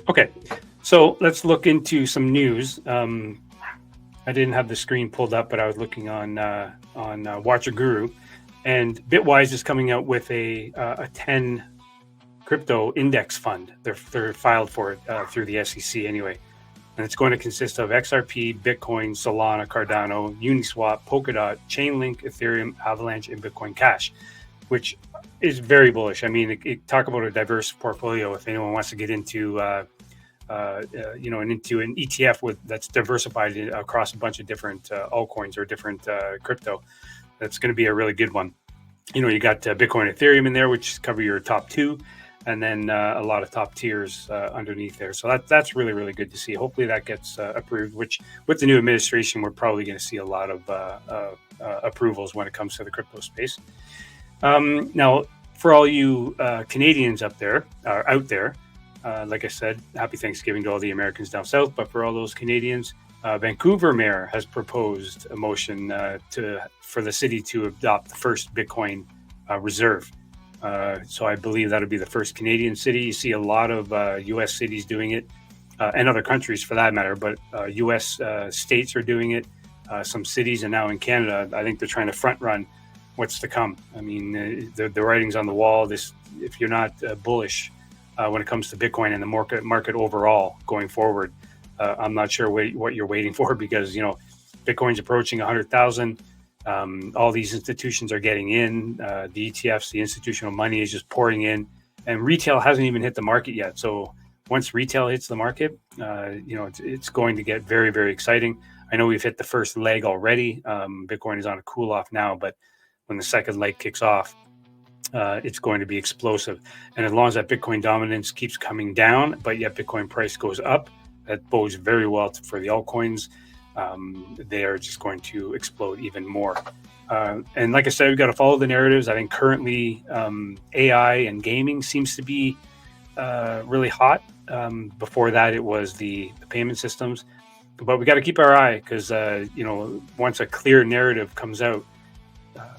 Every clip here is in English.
Okay, so let's look into some news. I didn't have the screen pulled up, but I was looking on Watcher Guru, and Bitwise is coming out with a 10 crypto index fund. They're filed for it through the SEC anyway, and it's going to consist of XRP, Bitcoin, Solana, Cardano, Uniswap, Polkadot, Chainlink, Ethereum, Avalanche, and Bitcoin Cash, which is very bullish. I mean, talk about a diverse portfolio. If anyone wants to get into into an ETF that's diversified across a bunch of different altcoins or different crypto, that's going to be a really good one. You got Bitcoin, Ethereum in there, which cover your top two, and then a lot of top tiers underneath there. So that's really, really good to see. Hopefully that gets approved, which with the new administration, we're probably going to see a lot of approvals when it comes to the crypto space. Now, for all you Canadians out there, like I said, happy Thanksgiving to all the Americans down south. But for all those Canadians, Vancouver mayor has proposed a motion for the city to adopt the first Bitcoin reserve. So I believe that'll be the first Canadian city. You see a lot of U.S. cities doing it, and other countries for that matter. But U.S. States are doing it. Some cities, and now in Canada, I think they're trying to front run what's to come. I mean, the writing's on the wall. If you're not bullish when it comes to Bitcoin and the market overall going forward, I'm not sure what you're waiting for, because Bitcoin's approaching 100,000. All these institutions are getting in. The ETFs, the institutional money is just pouring in, and retail hasn't even hit the market yet. So once retail hits the market, it's going to get very, very exciting. I know we've hit the first leg already. Bitcoin is on a cool off now, but when the second leg kicks off, it's going to be explosive. And as long as that Bitcoin dominance keeps coming down, but yet Bitcoin price goes up, that bodes very well for the altcoins. They are just going to explode even more. And like I said, we've got to follow the narratives. I think currently AI and gaming seems to be really hot. Before that, it was the payment systems. But we got to keep our eye, because once a clear narrative comes out,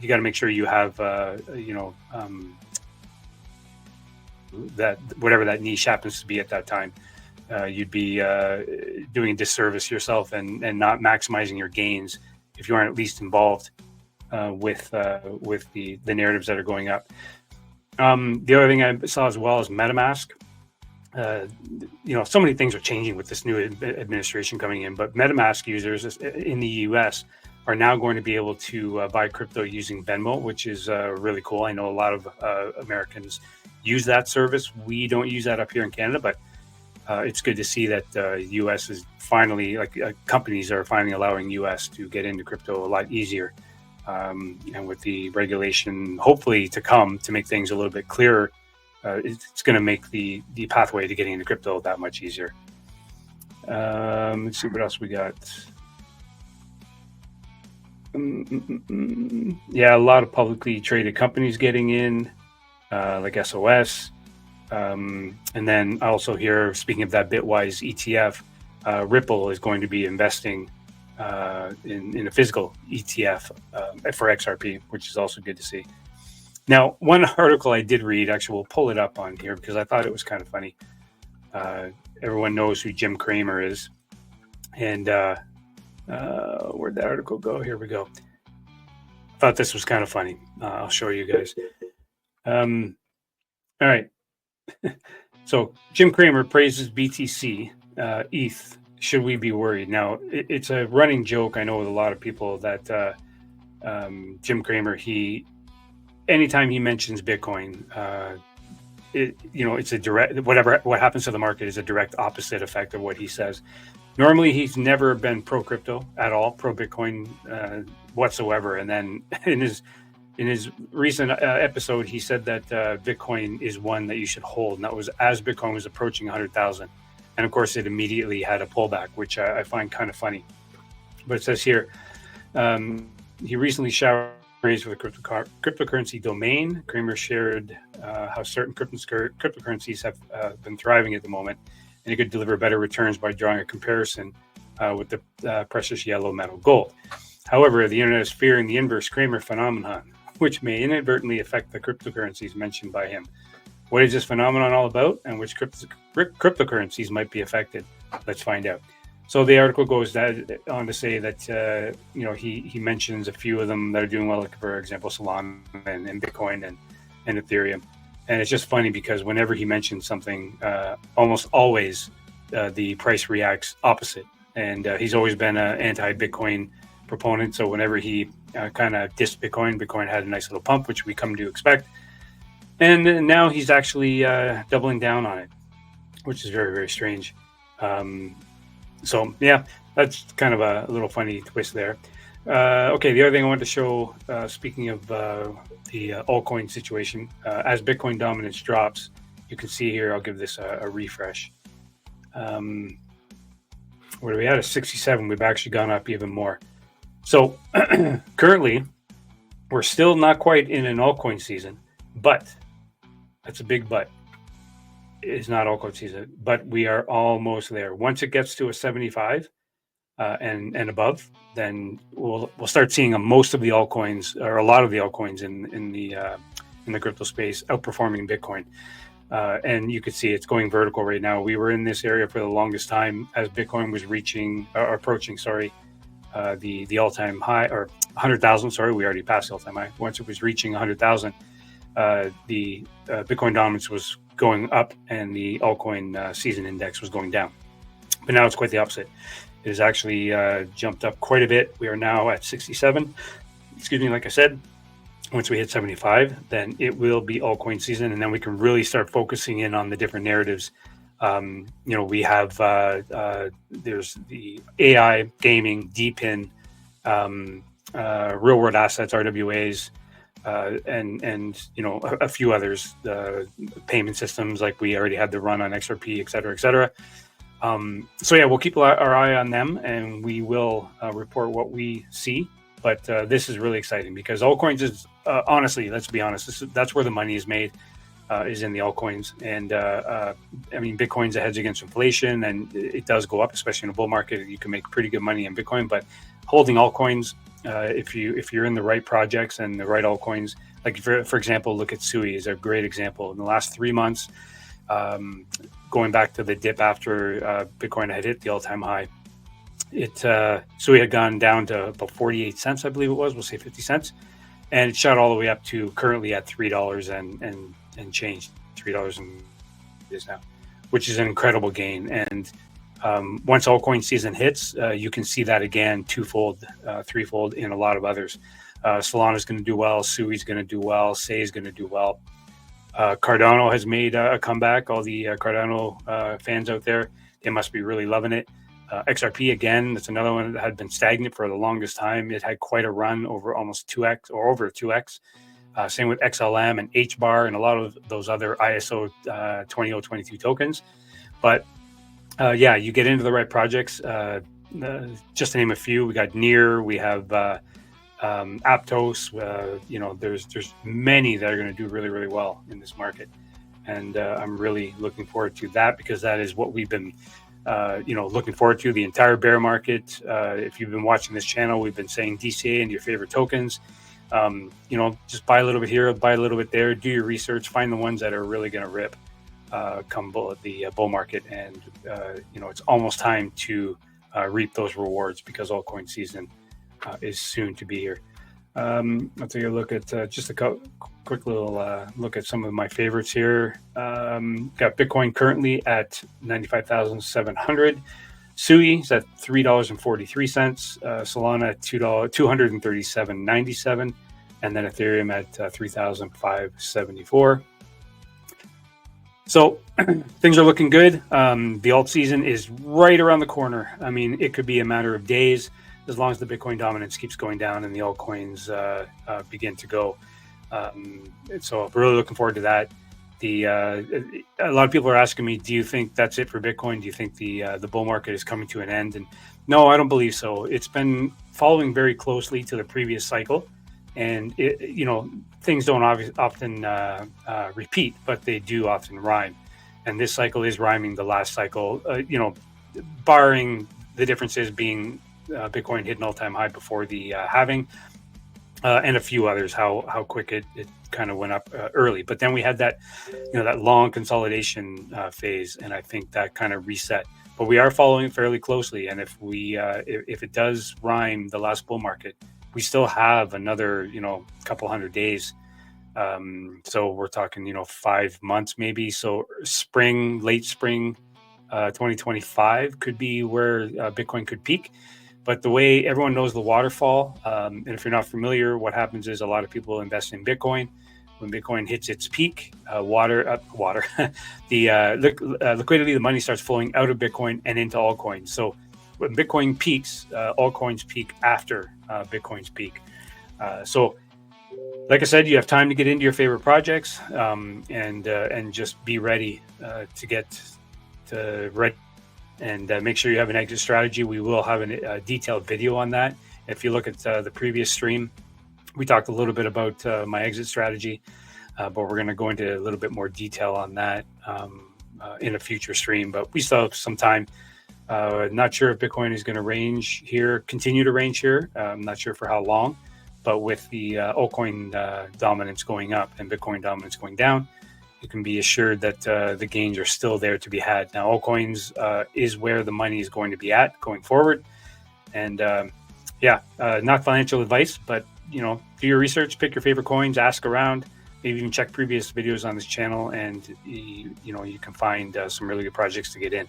you got to make sure you have that whatever that niche happens to be at that time. You'd be doing a disservice to yourself and not maximizing your gains if you aren't at least involved with the narratives that are going up. The other thing I saw as well is MetaMask. So many things are changing with this new administration coming in, but MetaMask users in the US are now going to be able to buy crypto using Venmo, which is really cool. I know a lot of Americans use that service. We don't use that up here in Canada, but it's good to see that US is finally, companies are finally allowing US to get into crypto a lot easier. And with the regulation hopefully to come to make things a little bit clearer, it's going to make the pathway to getting into crypto that much easier. Let's see what else we got. Yeah, a lot of publicly traded companies getting in, like SOS. And then I also hear, speaking of that Bitwise ETF, Ripple is going to be investing in a physical ETF for XRP, which is also good to see. Now, one article I did read, actually, we'll pull it up on here because I thought it was kind of funny. Everyone knows who Jim Cramer is. And where'd that article go? Here we go. I thought this was kind of funny. I'll show you guys. All right. So Jim Cramer praises BTC, ETH. Should we be worried? Now, it's a running joke, I know, with a lot of people that Jim Cramer, anytime he mentions Bitcoin, it's a direct, what happens to the market is a direct opposite effect of what he says. Normally, he's never been pro crypto at all, pro Bitcoin whatsoever. And then in his recent episode, he said that Bitcoin is one that you should hold, and that was as Bitcoin was approaching 100,000. And of course, it immediately had a pullback, which I find kind of funny. But it says here, he recently showered praise for the cryptocurrency domain. Kramer shared how certain cryptocurrencies have been thriving at the moment, and it could deliver better returns by drawing a comparison with the precious yellow metal gold. However, the internet is fearing the inverse Kramer phenomenon, which may inadvertently affect the cryptocurrencies mentioned by him. What is this phenomenon all about, and which cryptocurrencies might be affected? Let's find out. So the article goes on to say that he mentions a few of them that are doing well, like for example Solana and Bitcoin and Ethereum. And it's just funny because whenever he mentions something, almost always the price reacts opposite. And he's always been an anti-Bitcoin proponent. So whenever he kind of dissed Bitcoin, Bitcoin had a nice little pump, which we come to expect. And now he's actually doubling down on it, which is very, very strange. So yeah, that's kind of a little funny twist there. Okay, the other thing I wanted to show, speaking of the altcoin situation, as Bitcoin dominance drops, you can see here, I'll give this a refresh. Where are we at? A 67. We've actually gone up even more. So currently, we're still not quite in an altcoin season, but that's a big but. It's not altcoin season, but we are almost there. Once it gets to a 75 and above, then we'll start seeing most of the altcoins, or a lot of the altcoins in the crypto space outperforming Bitcoin. And you can see it's going vertical right now. We were in this area for the longest time as Bitcoin was approaching the all-time high, or 100,000. Sorry, we already passed the all-time high. Once it was reaching 100,000, the Bitcoin dominance was going up and the altcoin season index was going down. But now it's quite the opposite. It has actually jumped up quite a bit. We are now at 67. Excuse me, like I said, once we hit 75, then it will be altcoin season, and then we can really start focusing in on the different narratives. We have there's the AI, gaming, DePIN, real world assets, RWAs, and a few others, payment systems, like we already had the run on XRP, et cetera, et cetera. So yeah, we'll keep our eye on them, and we will report what we see. But this is really exciting because altcoins is honestly, let's be honest, that's where the money is made, is in the altcoins. And I mean, Bitcoin's a hedge against inflation, and it does go up, especially in a bull market. You can make pretty good money in Bitcoin, but holding altcoins, if you're in the right projects and the right altcoins, like for example, look at Sui is a great example. In the last 3 months, going back to the dip after Bitcoin had hit the all-time high, Sui had gone down to about 48 cents, I believe it was. We'll say 50 cents, and it shot all the way up to currently at $3 and change. $3 and is now, which is an incredible gain. And once altcoin season hits, you can see that again, twofold, threefold in a lot of others. Solana is going to do well. Sui is going to do well. Sei is going to do well. Cardano has made a comeback. All the Cardano fans out there, they must be really loving it. XRP, again, that's another one that had been stagnant for the longest time. It had quite a run over almost 2x or over 2x. Same with XLM and HBAR and a lot of those other ISO 20022 tokens. But yeah, you get into the right projects. Just to name a few, we got Near, we have Aptos. There's many that are going to do really, really well in this market. And I'm really looking forward to that, because that is what we've been looking forward to the entire bear market. If you've been watching this channel, we've been saying DCA into your favorite tokens. Just buy a little bit here, buy a little bit there, do your research, find the ones that are really going to rip come the bull market. And, it's almost time to reap those rewards, because altcoin season is soon to be here. I'll take a look at just a quick little look at some of my favorites here. Got Bitcoin currently at 95,700. Sui is at $3.43. Solana at $237.97, and then Ethereum at 3,574. So things are looking good. The alt season is right around the corner. I mean, it could be a matter of days, as long as the Bitcoin dominance keeps going down and the altcoins begin to go. So I'm really looking forward to that. A lot of people are asking me, do you think that's it for Bitcoin? Do you think the bull market is coming to an end? And no, I don't believe so. It's been following very closely to the previous cycle, and things don't often repeat, but they do often rhyme. And this cycle is rhyming the last cycle. Barring the differences being Bitcoin hit an all-time high before the halving, and a few others, how quick it kind of went up early. But then we had that, that long consolidation phase, and I think that kind of reset. But we are following it fairly closely, and if it does rhyme the last bull market, we still have another couple hundred days. So we're talking 5 months maybe. So late spring 2025 could be where Bitcoin could peak. But the way everyone knows the waterfall, and if you're not familiar, what happens is a lot of people invest in Bitcoin. When Bitcoin hits its peak, the liquidity, the money starts flowing out of Bitcoin and into altcoins. So when Bitcoin peaks, altcoins peak after Bitcoin's peak. So like I said, you have time to get into your favorite projects, and just be ready to get to ready, and make sure you have an exit strategy. We will have a detailed video on that. If you look at the previous stream, we talked a little bit about my exit strategy, but we're going to go into a little bit more detail on that in a future stream. But we still have some time. Not sure if Bitcoin is going to continue to range here. I'm not sure for how long, but with the altcoin dominance going up and Bitcoin dominance going down, you can be assured that the gains are still there to be had. Now, altcoins is where the money is going to be at going forward. And not financial advice, but do your research, pick your favorite coins, ask around, maybe even check previous videos on this channel, and you can find some really good projects to get in.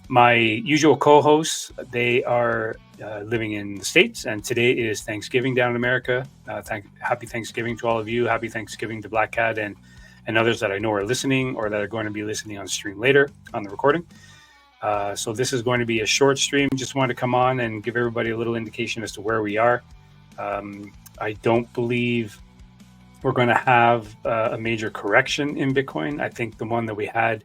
My usual co-hosts, they are living in the States, and today is Thanksgiving down in America. Happy Thanksgiving to all of you. Happy Thanksgiving to Black Cat and others that I know are listening or that are going to be listening on the stream later on the recording. So this is going to be a short stream. Just wanted to come on and give everybody a little indication as to where we are. I don't believe we're going to have a major correction in Bitcoin. I think the one that we had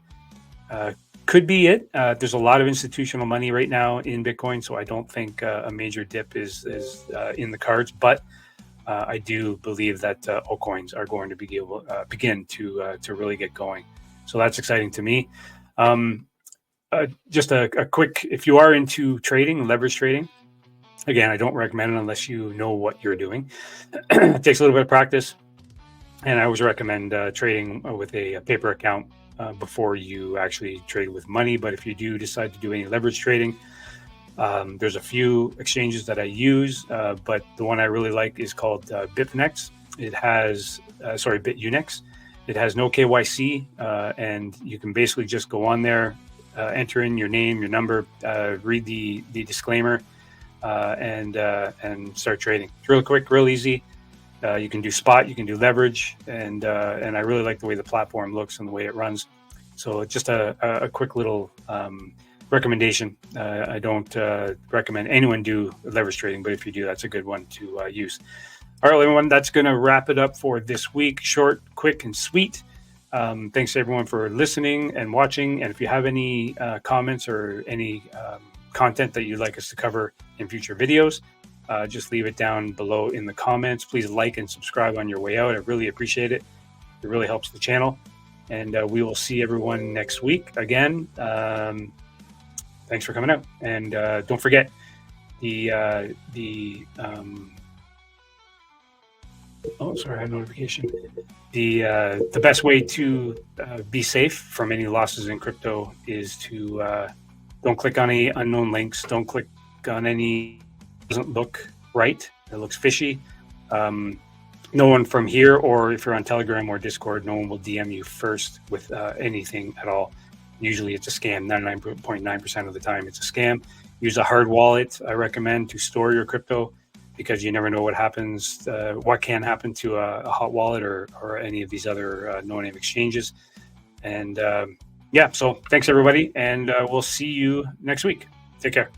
could be it. There's a lot of institutional money right now in Bitcoin, so I don't think a major dip is in the cards. But I do believe that altcoins are going to begin to really get going. So that's exciting to me. Just a quick, if you are into trading, leverage trading, again, I don't recommend it unless you know what you're doing. It takes a little bit of practice. And I always recommend trading with a paper account before you actually trade with money. But if you do decide to do any leverage trading, there's a few exchanges that I use, but the one I really like is called Bitunix. It has, Bitunix. It has no KYC, and you can basically just go on there, enter in your name, your number, read the disclaimer, and start trading. It's real quick, real easy. You can do spot, you can do leverage, and I really like the way the platform looks and the way it runs. So just a quick little recommendation. I don't recommend anyone do leverage trading, but if you do, that's a good one to use. All right, everyone, that's going to wrap it up for this week. Short, quick, and sweet. Thanks everyone for listening and watching. And if you have any comments or any content that you'd like us to cover in future videos, just leave it down below in the comments. Please like and subscribe on your way out. I really appreciate it. It really helps the channel. And we will see everyone next week again. Thanks for coming out. And don't forget I had a notification. The best way to be safe from any losses in crypto is to don't click on any unknown links. Don't click on any doesn't look right. It looks fishy. No one from here, or if you're on Telegram or Discord, no one will DM you first with anything at all. Usually it's a scam. 99.9% of the time it's a scam. Use a hard wallet, I recommend, to store your crypto, because you never know what happens, what can happen to a hot wallet or any of these other no-name exchanges. And so thanks everybody, and we'll see you next week. Take care.